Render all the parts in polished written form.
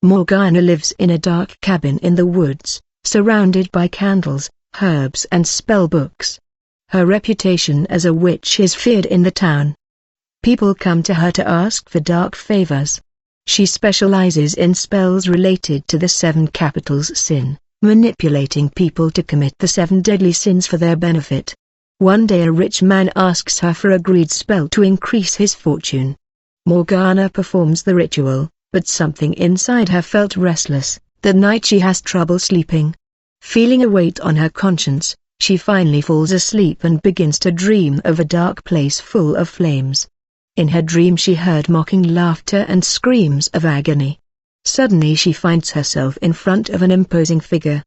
Morgana lives in a dark cabin in the woods, surrounded by candles, herbs and spell books. Her reputation as a witch is feared in the town. People come to her to ask for dark favors. She specializes in spells related to the 7 capitals sin, manipulating people to commit the 7 deadly sins for their benefit. One day a rich man asks her for a greed spell to increase his fortune. Morgana performs the ritual, but something inside her felt restless. That night she has trouble sleeping. Feeling a weight on her conscience, she finally falls asleep and begins to dream of a dark place full of flames. In her dream she heard mocking laughter and screams of agony. Suddenly she finds herself in front of an imposing figure,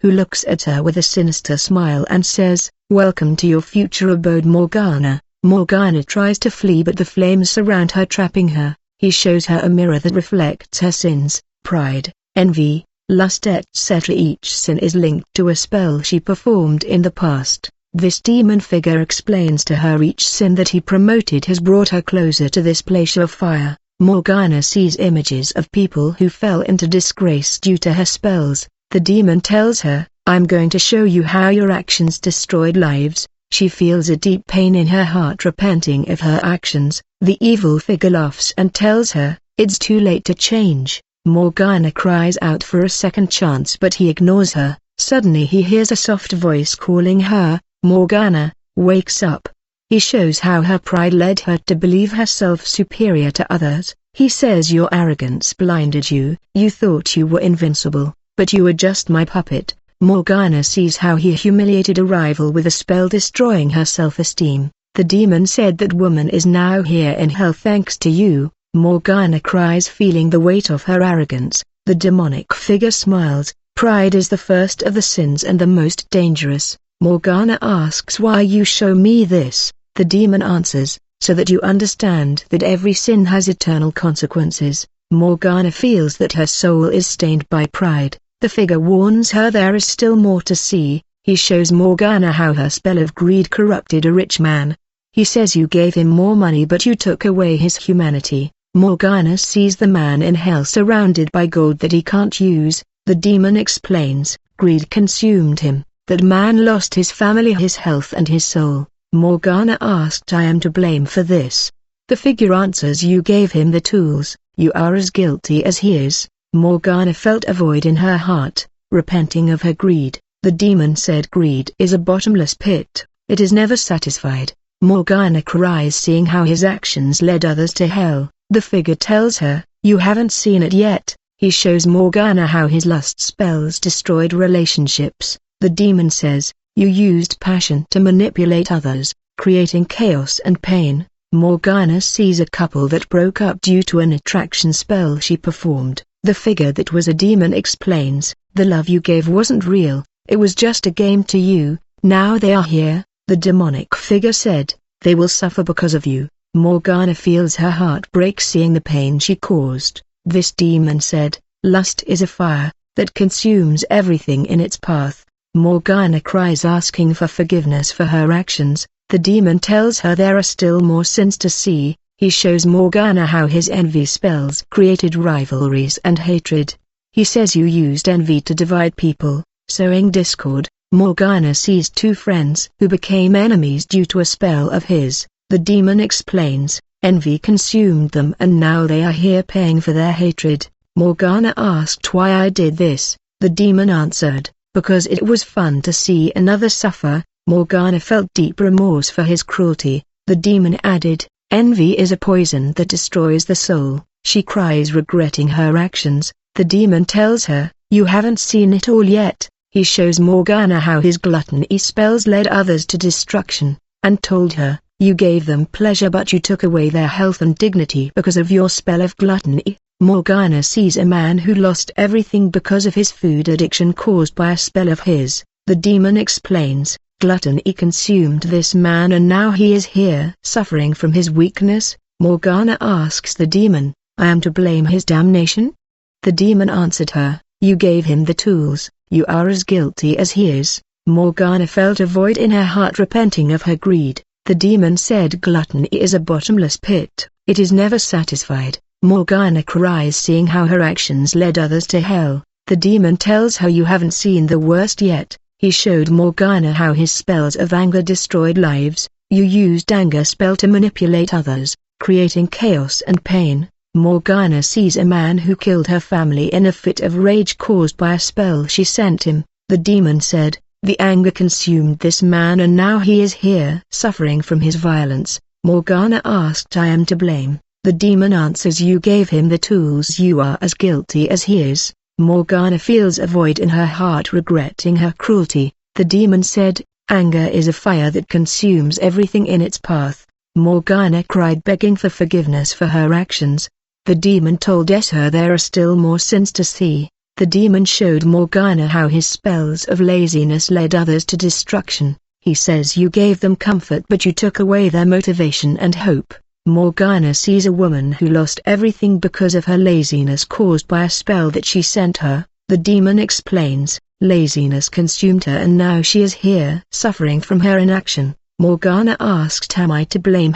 who looks at her with a sinister smile and says, "Welcome to your future abode, Morgana." Morgana tries to flee but the flames surround her, trapping her. He shows her a mirror that reflects her sins: pride, envy, lust, etc. Each sin is linked to a spell she performed in the past. This demon figure explains to her each sin that he promoted has brought her closer to this place of fire. Morgana sees images of people who fell into disgrace due to her spells. The demon tells her, "I'm going to show you how your actions destroyed lives." She feels a deep pain in her heart, repenting of her actions. The evil figure laughs and tells her, "It's too late to change." Morgana cries out for a second chance but he ignores her. Suddenly he hears a soft voice calling her. Morgana wakes up. He shows how her pride led her to believe herself superior to others. He says, "Your arrogance blinded you. You thought you were invincible, but you were just my puppet." Morgana sees how he humiliated a rival with a spell, destroying her self-esteem. The demon said, "That woman is now here in hell thanks to you." Morgana cries, feeling the weight of her arrogance. The demonic figure smiles. "Pride is the first of the sins and the most dangerous." Morgana asks, "Why you show me this?" The demon answers, "So that you understand that every sin has eternal consequences." Morgana feels that her soul is stained by pride. The figure warns her there is still more to see. He shows Morgana how her spell of greed corrupted a rich man. He says, "You gave him more money but you took away his humanity." Morgana sees the man in hell surrounded by gold that he can't use. The demon explains, "Greed consumed him. That man lost his family, his health and his soul." Morgana asked, "I am to blame for this?" The figure answers, "You gave him the tools. You are as guilty as he is." Morgana felt a void in her heart, repenting of her greed. The demon said, "Greed is a bottomless pit. It is never satisfied." Morgana cries, seeing how his actions led others to hell. The figure tells her, "You haven't seen it yet." He shows Morgana how his lust spells destroyed relationships. The demon says, "You used passion to manipulate others, creating chaos and pain." Morgana sees a couple that broke up due to an attraction spell she performed. The figure that was a demon explains, "The love you gave wasn't real, it was just a game to you. Now they are here." The demonic figure said, "They will suffer because of you." Morgana feels her heart break seeing the pain she caused. This demon said, "Lust is a fire that consumes everything in its path." Morgana cries, asking for forgiveness for her actions. The demon tells her there are still more sins to see. He shows Morgana how his envy spells created rivalries and hatred. He says, "You used envy to divide people, sowing discord." Morgana sees 2 friends who became enemies due to a spell of his. The demon explains, "Envy consumed them and now they are here paying for their hatred." Morgana asked why I did this. The demon answered, "Because it was fun to see another suffer." Morgana felt deep remorse for his cruelty. The demon added, "Envy is a poison that destroys the soul." She cries, regretting her actions. The demon tells her, "You haven't seen it all yet." He shows Morgana how his gluttony spells led others to destruction, and told her, "You gave them pleasure but you took away their health and dignity because of your spell of gluttony." Morgana sees a man who lost everything because of his food addiction caused by a spell of his. The demon explains, "Gluttony consumed this man and now he is here suffering from his weakness." Morgana asks the demon, "I am to blame his damnation?" The demon answered her, "You gave him the tools. You are as guilty as he is." Morgana felt a void in her heart, repenting of her greed. The demon said, "Gluttony is a bottomless pit. It is never satisfied." Morgana cries, seeing how her actions led others to hell. The demon tells her, "You haven't seen the worst yet." He showed Morgana how his spells of anger destroyed lives. "You used anger spell to manipulate others, creating chaos and pain." Morgana sees a man who killed her family in a fit of rage caused by a spell she sent him. The demon said, "The anger consumed this man and now he is here suffering from his violence." Morgana asked, "I am to blame." The demon answers, "You gave him the tools. You are as guilty as he is." Morgana feels a void in her heart, regretting her cruelty. The demon said, "Anger is a fire that consumes everything in its path." Morgana cried, begging for forgiveness for her actions. The demon told her there are still more sins to see. The demon showed Morgana how his spells of laziness led others to destruction. He says, "You gave them comfort but you took away their motivation and hope." Morgana sees a woman who lost everything because of her laziness caused by a spell that she sent her. The demon explains, laziness consumed her and now she is here suffering from her inaction. Morgana asked, "Am I to blame?"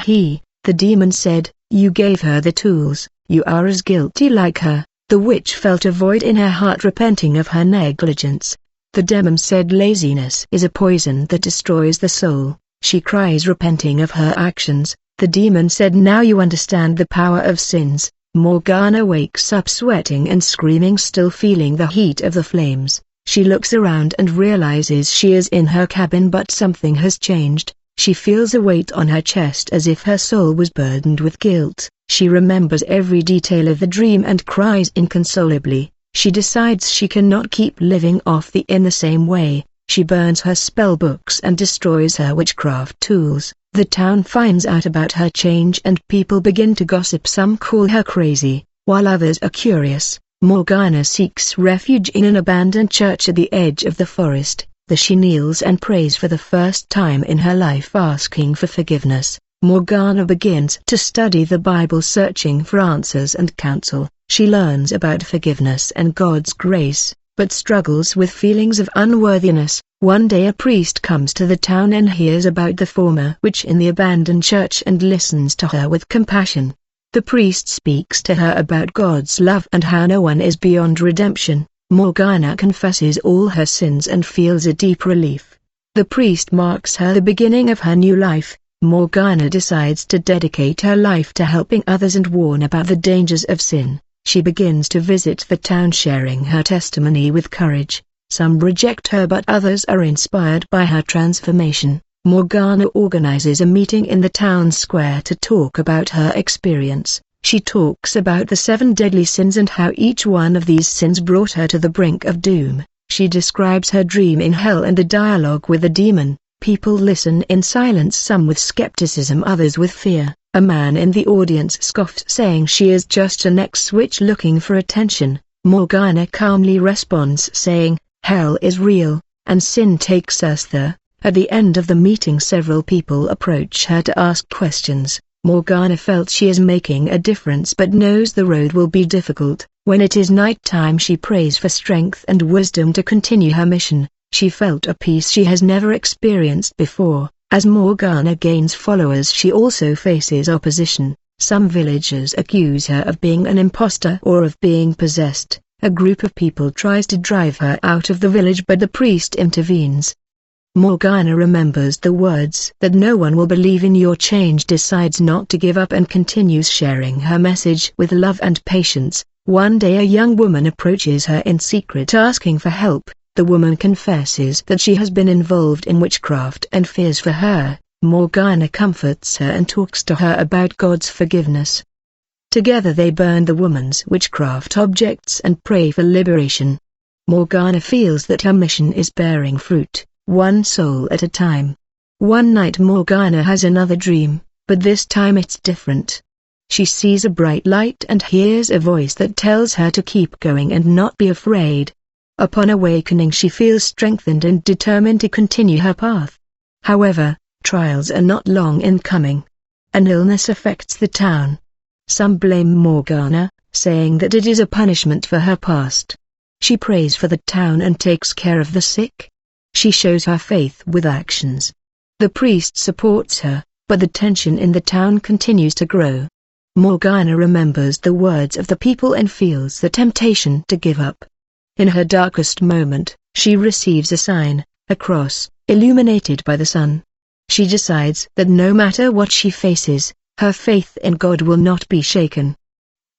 The demon said, "You gave her the tools. You are as guilty like her." The witch felt a void in her heart, repenting of her negligence. The demon said, "Laziness is a poison that destroys the soul." She cries, repenting of her actions. The demon said, "Now you understand the power of sins." Morgana wakes up sweating and screaming, still feeling the heat of the flames. She looks around and realizes she is in her cabin, but something has changed. She feels a weight on her chest as if her soul was burdened with guilt. She remembers every detail of the dream and cries inconsolably. She decides she cannot keep living in the same way. She burns her spell books and destroys her witchcraft tools. The town finds out about her change and people begin to gossip. Some call her crazy, while others are curious. Morgana seeks refuge in an abandoned church at the edge of the forest. There she kneels and prays for the first time in her life, asking for forgiveness. Morgana begins to study the Bible, searching for answers and counsel. She learns about forgiveness and God's grace, but struggles with feelings of unworthiness. One day a priest comes to the town and hears about the former witch in the abandoned church and listens to her with compassion. The priest speaks to her about God's love and how no one is beyond redemption. Morgana confesses all her sins and feels a deep relief. The priest marks her the beginning of her new life. Morgana decides to dedicate her life to helping others and warn about the dangers of sin. She begins to visit the town, sharing her testimony with courage. Some reject her but others are inspired by her transformation. Morgana organizes a meeting in the town square to talk about her experience. She talks about the 7 deadly sins and how each one of these sins brought her to the brink of doom. She describes her dream in hell and the dialogue with the demon. People listen in silence, some with skepticism, others with fear. A man in the audience scoffs, saying she is just an ex-witch looking for attention. Morgana calmly responds, saying, "Hell is real, and sin takes us there." At the end of the meeting, several people approach her to ask questions. Morgana felt she is making a difference but knows the road will be difficult. When it is night time, she prays for strength and wisdom to continue her mission. She felt a peace she has never experienced before. As Morgana gains followers, she also faces opposition. Some villagers accuse her of being an imposter or of being possessed. A group of people tries to drive her out of the village but the priest intervenes. Morgana remembers the words that no one will believe in your change, decides not to give up and continues sharing her message with love and patience. One day a young woman approaches her in secret asking for help. The woman confesses that she has been involved in witchcraft and fears for her. Morgana comforts her and talks to her about God's forgiveness. Together they burn the woman's witchcraft objects and pray for liberation. Morgana feels that her mission is bearing fruit, one soul at a time. One night Morgana has another dream, but this time it's different. She sees a bright light and hears a voice that tells her to keep going and not be afraid. Upon awakening, she feels strengthened and determined to continue her path. However, trials are not long in coming. An illness affects the town. Some blame Morgana, saying that it is a punishment for her past. She prays for the town and takes care of the sick. She shows her faith with actions. The priest supports her, but the tension in the town continues to grow. Morgana remembers the words of the people and feels the temptation to give up. In her darkest moment, she receives a sign, a cross, illuminated by the sun. She decides that no matter what she faces, her faith in God will not be shaken.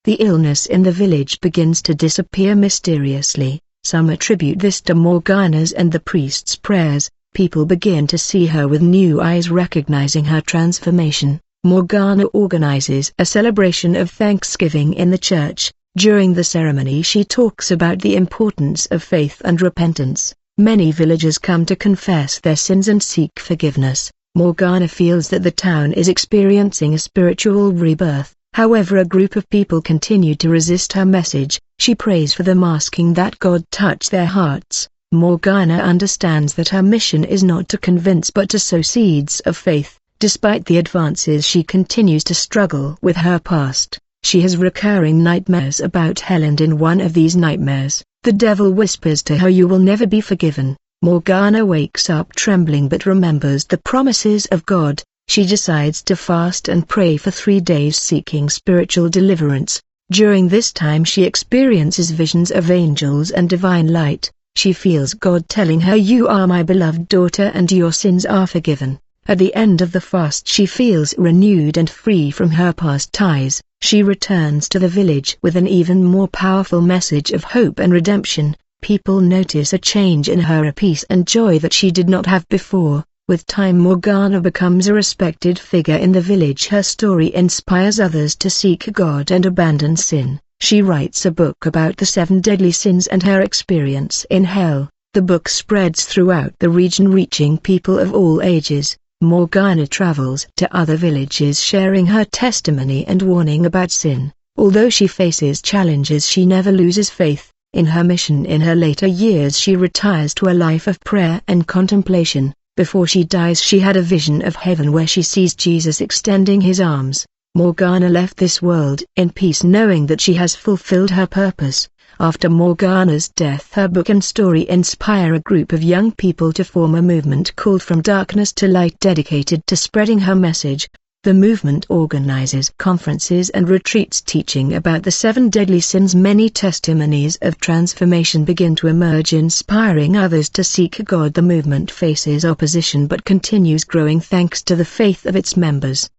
The illness in the village begins to disappear mysteriously. Some attribute this to Morgana's and the priest's prayers. People begin to see her with new eyes, recognizing her transformation. Morgana organizes a celebration of Thanksgiving in the church. During the ceremony she talks about the importance of faith and repentance. Many villagers come to confess their sins and seek forgiveness. Morgana feels that the town is experiencing a spiritual rebirth. However, a group of people continue to resist her message. She prays for them, asking that God touch their hearts. Morgana understands that her mission is not to convince but to sow seeds of faith. Despite the advances, she continues to struggle with her past. She has recurring nightmares about hell, and in one of these nightmares, the devil whispers to her, "You will never be forgiven." Morgana wakes up trembling but remembers the promises of God. She decides to fast and pray for 3 days, seeking spiritual deliverance. During this time she experiences visions of angels and divine light. She feels God telling her, "You are my beloved daughter and your sins are forgiven." At the end of the fast she feels renewed and free from her past ties. She returns to the village with an even more powerful message of hope and redemption. People notice a change in her, a peace and joy that she did not have before. With time Morgana becomes a respected figure in the village. Her story inspires others to seek God and abandon sin. She writes a book about the 7 deadly sins and her experience in hell. The book spreads throughout the region, reaching people of all ages. Morgana travels to other villages sharing her testimony and warning about sin. Although she faces challenges, she never loses faith in her mission. In her later years she retires to a life of prayer and contemplation. Before she dies she had a vision of heaven where she sees Jesus extending his arms. Morgana left this world in peace, knowing that she has fulfilled her purpose. After Morgana's death, her book and story inspire a group of young people to form a movement called From Darkness to Light, dedicated to spreading her message. The movement organizes conferences and retreats teaching about the 7 deadly sins. Many testimonies of transformation begin to emerge, inspiring others to seek God. The movement faces opposition but continues growing thanks to the faith of its members.